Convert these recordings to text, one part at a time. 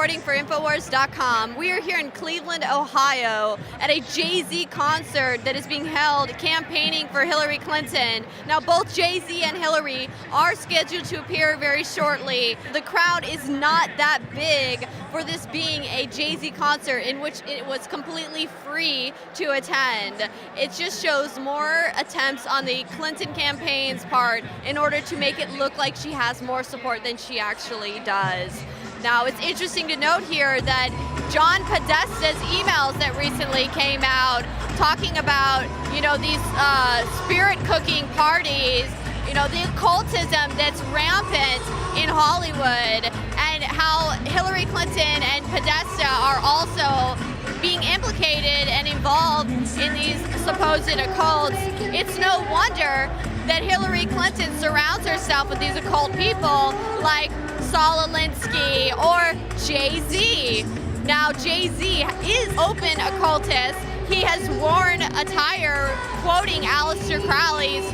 reporting for Infowars.com. We are here in Cleveland, Ohio at a Jay-Z concert that is being held campaigning for Hillary Clinton. Now, both Jay-Z and Hillary are scheduled to appear very shortly. The crowd is not that big for this being a Jay-Z concert in which it was completely free to attend. It just shows more attempts on the Clinton campaign's part in order to make it look like she has more support than she actually does. Now, it's interesting to note here that John Podesta's emails that recently came out talking about, these spirit cooking parties, the occultism that's rampant in Hollywood, and how Hillary Clinton and Podesta are also being implicated and involved in these supposed occults. It's no wonder that Hillary Clinton surrounds herself with these occult people like Saul Alinsky or Jay-Z. Now, Jay-Z is open occultist. He has worn attire quoting Aleister Crowley's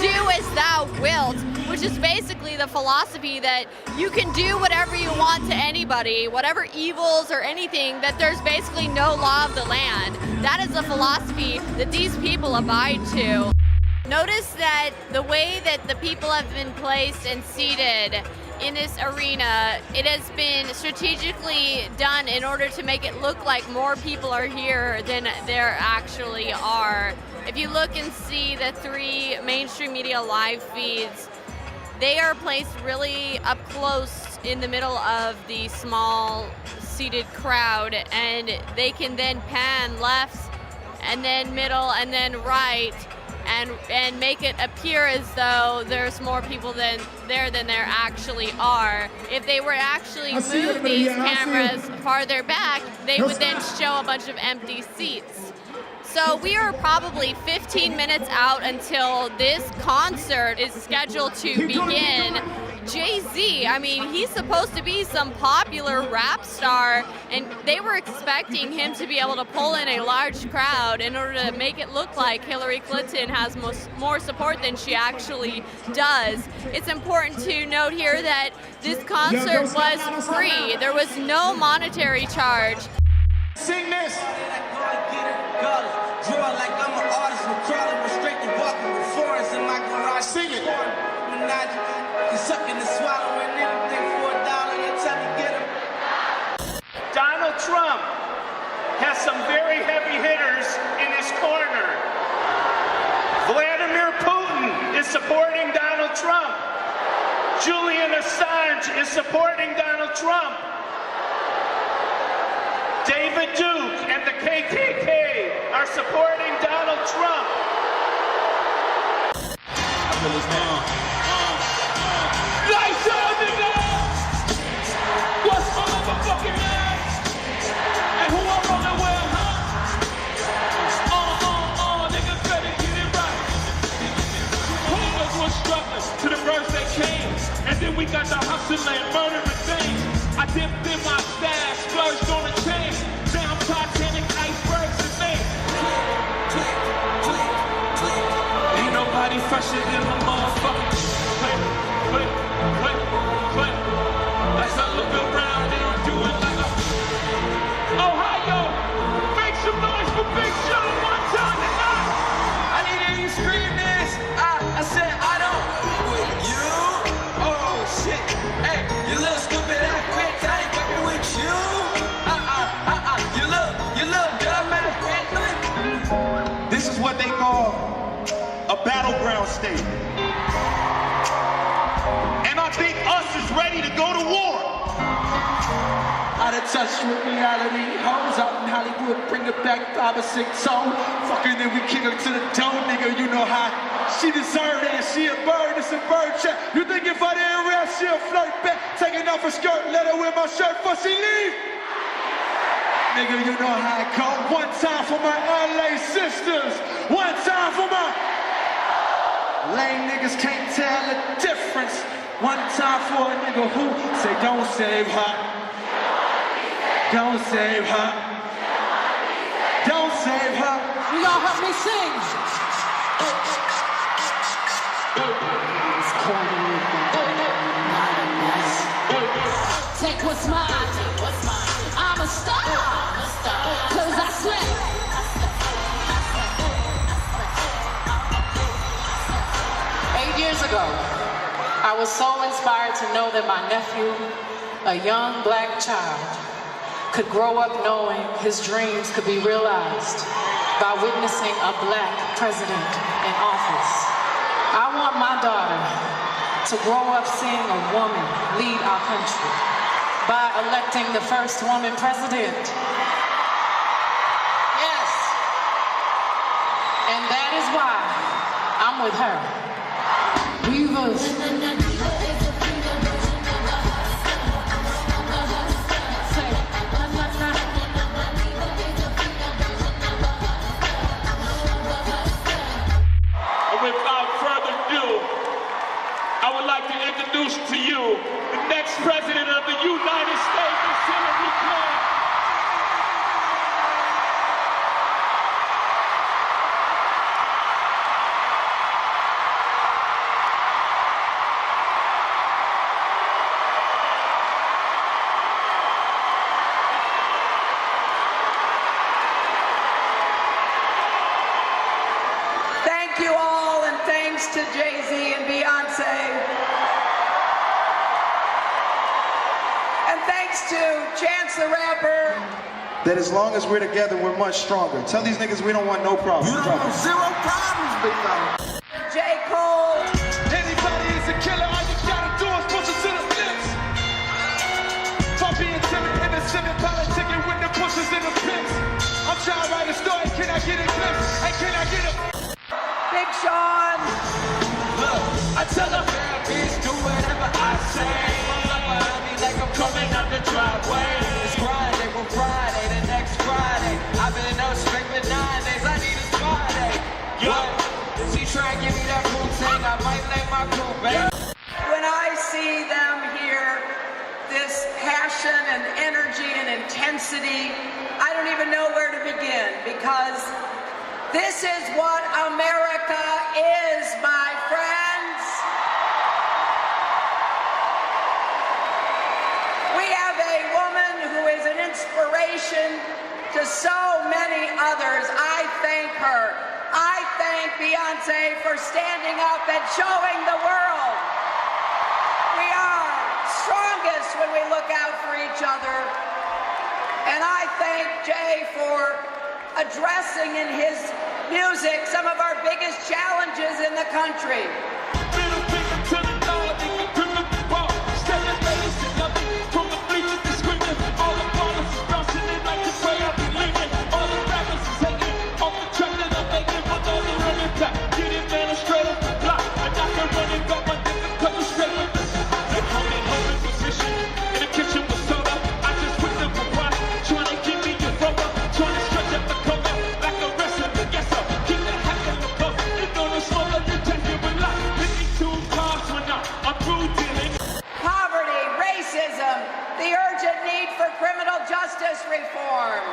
"Do as thou wilt," which is basically the philosophy that you can do whatever you want to anybody, whatever evils or anything, that there's basically no law of the land. That is the philosophy that these people abide to. Notice that the way that the people have been placed and seated in this arena, it has been strategically done in order to make it look like more people are here than there actually are. If you look and see the 3 mainstream media live feeds, they are placed really up close in the middle of the small seated crowd, and they can then pan left and then middle and then right and make it appear as though there's more people than there actually are. If they were actually move these cameras farther back, they would then show a bunch of empty seats. So we are probably 15 minutes out until this concert is scheduled to begin. Jay-Z, I mean, he's supposed to be some popular rap star, and they were expecting him to be able to pull in a large crowd in order to make it look like Hillary Clinton has more support than she actually does. It's important to note here that this concert was free. There was no monetary charge. Sing this. Sing it. Donald Trump has some very heavy hitters in his corner. Vladimir Putin is supporting Donald Trump. Julian Assange is supporting Donald Trump. David Duke and the KKK are supporting Donald Trump. Lights out, nigga! What's my motherfucking name? And who I'm rolling with, huh? Nigga better get it right. All of us was struggling to the verse that came. And then we got the hustling and murdering things. I dipped in my stash, splurged on a chain. Now I'm Titanic icebergs and things. Ain't nobody fresher than the motherfucker. As I look around and I'm doing like a Ohio, make some noise for Big Show one time tonight. I need to hear you scream this. I said I don't with you. Oh shit. Hey, you little stupid ass bitch. I ain't fucking with you. You look dumb ass bitch. This is what they call a battleground state. And I think us is ready to go to war. Out of touch with reality. Hoes out in Hollywood, bring it back 5 or 6 songs. Fucking then we kick her to the door, nigga. You know how she deserved that. She a bird, it's a bird check. You think if I didn't rap, she'll flirt back. Taking off her skirt, let her wear my shirt before she leave. Nigga, you know how it go. One time for my LA sisters. One time for my lame niggas can't tell the difference. One time for a nigga who say don't save her. Don't save her. Don't save her. You all help me sing. Take what's mine. was so inspired to know that my nephew, a young black child, could grow up knowing his dreams could be realized by witnessing a black president in office. I want my daughter to grow up seeing a woman lead our country by electing the first woman president. Yes. And that is why I'm with her. Weavers. Without further ado, I would like to introduce to you the next president of the United States, Miss Hillary Clinton. Thank you all, and thanks to Jay-Z and Beyonce. And thanks to Chance the Rapper. That as long as we're together, we're much stronger. Tell these niggas we don't want no problems. You don't want zero problems, big dog. J. Cole. Anybody is a killer, all you gotta do is push it to the lips. For being timid, innocent, politicking with the pushes in the pits. I'm trying to write a story, can I get a glimpse? Hey, can I get a... Big Sean. Look, I tell them, bitch, do whatever I say. Like I'm coming up the driveway. It's Friday, we're Friday, the next Friday. I've been up straight for 9 days, I need a Friday. What? She try and give me that cool thing, I might let my cool, baby. When I see them here, this passion and energy and intensity, I don't even know where to begin, because this is what America is, my friends. We have a woman who is an inspiration to so many others. I thank her. I thank Beyonce for standing up and showing the world we are strongest when we look out for each other. And I thank Jay for addressing in his music some of our biggest challenges in the country. Middle finger to the Lord, nigga, grip up the ball. Stepping ladies to nothing, from the bleachers to screaming. All the ballers is bouncing in like the way I be leaving. All the rappers is hating, off the track that I'm making. But all the running back, get it, man, I'm straight up the block. And I can run and got my nigga coming straight with the and holding position. In the kitchen with soda, I just put them for one. Trying to give me your rubber, trying to stretch up the cover. Like a wrestler, yes sir, keep the hack in the cover. It's gonna slow up your take it with life. 52 cars when I'm through dealing. Poverty, racism, the urgent need for criminal justice reform.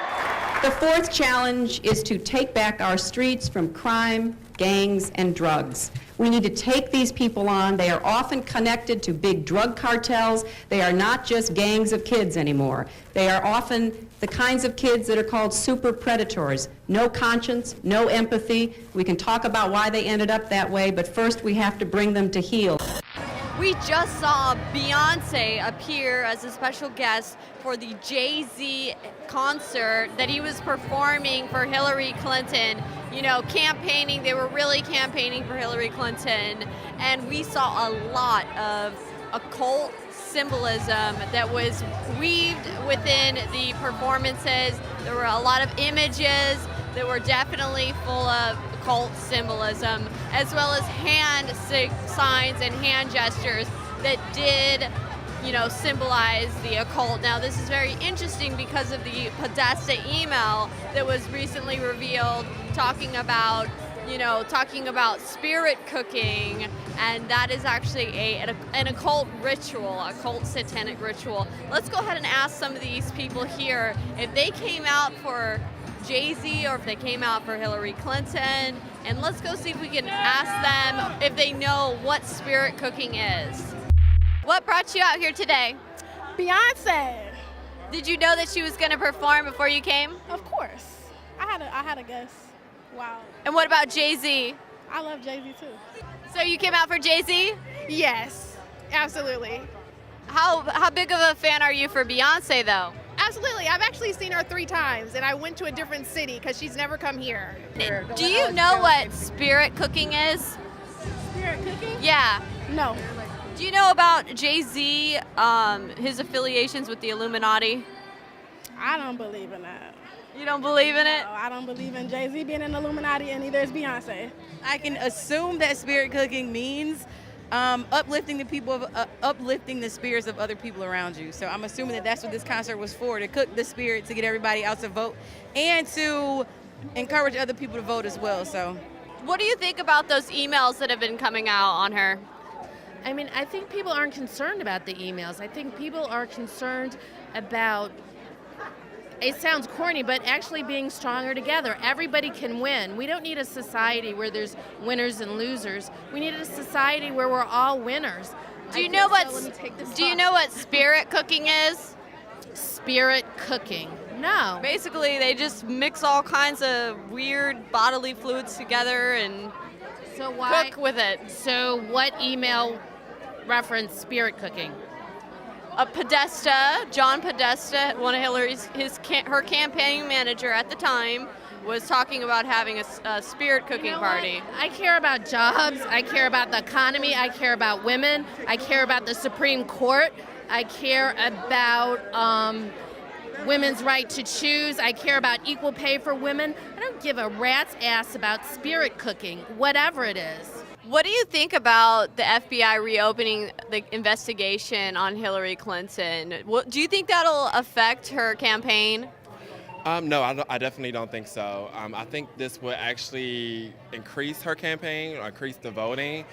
The fourth challenge is to take back our streets from crime, gangs, and drugs. We need to take these people on. They are often connected to big drug cartels. They are not just gangs of kids anymore. They are often the kinds of kids that are called super predators. No conscience, no empathy. We can talk about why they ended up that way, but first we have to bring them to heel. We just saw Beyonce appear as a special guest for the Jay-Z concert that he was performing for Hillary Clinton. You know, campaigning, they were really campaigning for Hillary Clinton. And we saw a lot of occult symbolism that was weaved within the performances. There were a lot of images that were definitely full of occult symbolism, as well as hand signs and hand gestures that did, you know, symbolize the occult. Now, this is very interesting because of the Podesta email that was recently revealed talking about spirit cooking, and that is actually an occult ritual, a occult satanic ritual. Let's go ahead and ask some of these people here if they came out for Jay-Z or if they came out for Hillary Clinton, and let's go see if we can ask them if they know what spirit cooking is. What brought you out here today? Beyonce. Did you know that she was going to perform before you came? Of course. I had a guess. Wow. And what about Jay-Z? I love Jay-Z too. So you came out for Jay-Z? Yes. Absolutely. How big of a fan are you for Beyonce, though? Absolutely. I've actually seen her 3 times, and I went to a different city because she's never come here. Do you know what spirit cooking is? Spirit cooking? Yeah. No. Do you know about Jay-Z, his affiliations with the Illuminati? I don't believe in that. You don't believe in it? No, I don't believe in Jay-Z being in Illuminati, and neither is Beyonce. I can assume that spirit cooking means uplifting the people, uplifting the spirits of other people around you. So I'm assuming that that's what this concert was for, to cook the spirit, to get everybody out to vote, and to encourage other people to vote as well. So, what do you think about those emails that have been coming out on her? I mean, I think people aren't concerned about the emails. I think people are concerned about, it sounds corny, but actually being stronger together. Everybody can win. We don't need a society where there's winners and losers. We need a society where we're all winners. Do you know what spirit cooking is? Spirit cooking. No. Basically, they just mix all kinds of weird bodily fluids together and cook with it. So what email referenced spirit cooking? Podesta, John Podesta, one of her campaign manager at the time, was talking about having a spirit cooking party. I care about jobs. I care about the economy. I care about women. I care about the Supreme Court. I care about women's right to choose. I care about equal pay for women. I don't give a rat's ass about spirit cooking, whatever it is. What do you think about the FBI reopening the investigation on Hillary Clinton? Do you think that'll affect her campaign? No, I definitely don't think so. I think this would actually increase her campaign or increase the voting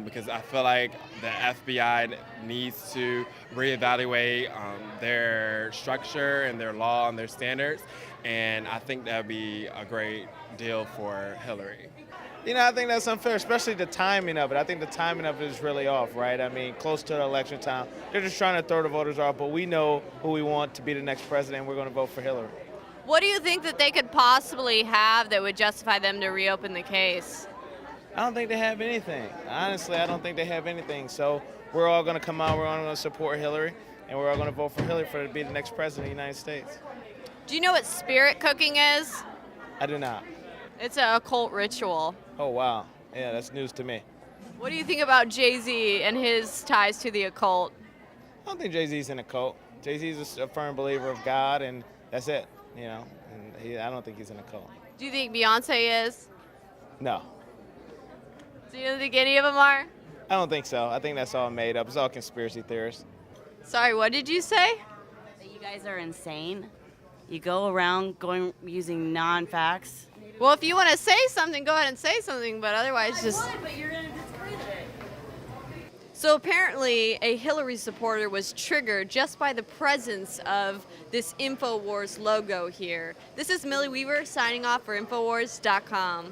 because I feel like the FBI needs to reevaluate their structure and their law and their standards, and I think that would be a great deal for Hillary. You know, I think that's unfair, especially the timing of it. I think the timing of it is really off, right? I mean, close to the election time, they're just trying to throw the voters off, but we know who we want to be the next president, and we're going to vote for Hillary. What do you think that they could possibly have that would justify them to reopen the case? I don't think they have anything. Honestly, I don't think they have anything. So we're all going to come out, we're all going to support Hillary, and we're all going to vote for Hillary to be the next president of the United States. Do you know what spirit cooking is? I do not. It's an occult ritual. Oh, wow. Yeah, that's news to me. What do you think about Jay-Z and his ties to the occult? I don't think Jay-Z's in a cult. Jay-Z's a firm believer of God, and that's it, you know. And I don't think he's in a cult. Do you think Beyonce is? No. Do you don't think any of them are? I don't think so. I think that's all made up. It's all conspiracy theorists. Sorry, what did you say? That you guys are insane. You go around using non-facts. Well, if you want to say something, go ahead and say something, but otherwise just... But you're going to discredit it. So apparently a Hillary supporter was triggered just by the presence of this InfoWars logo here. This is Millie Weaver signing off for Infowars.com.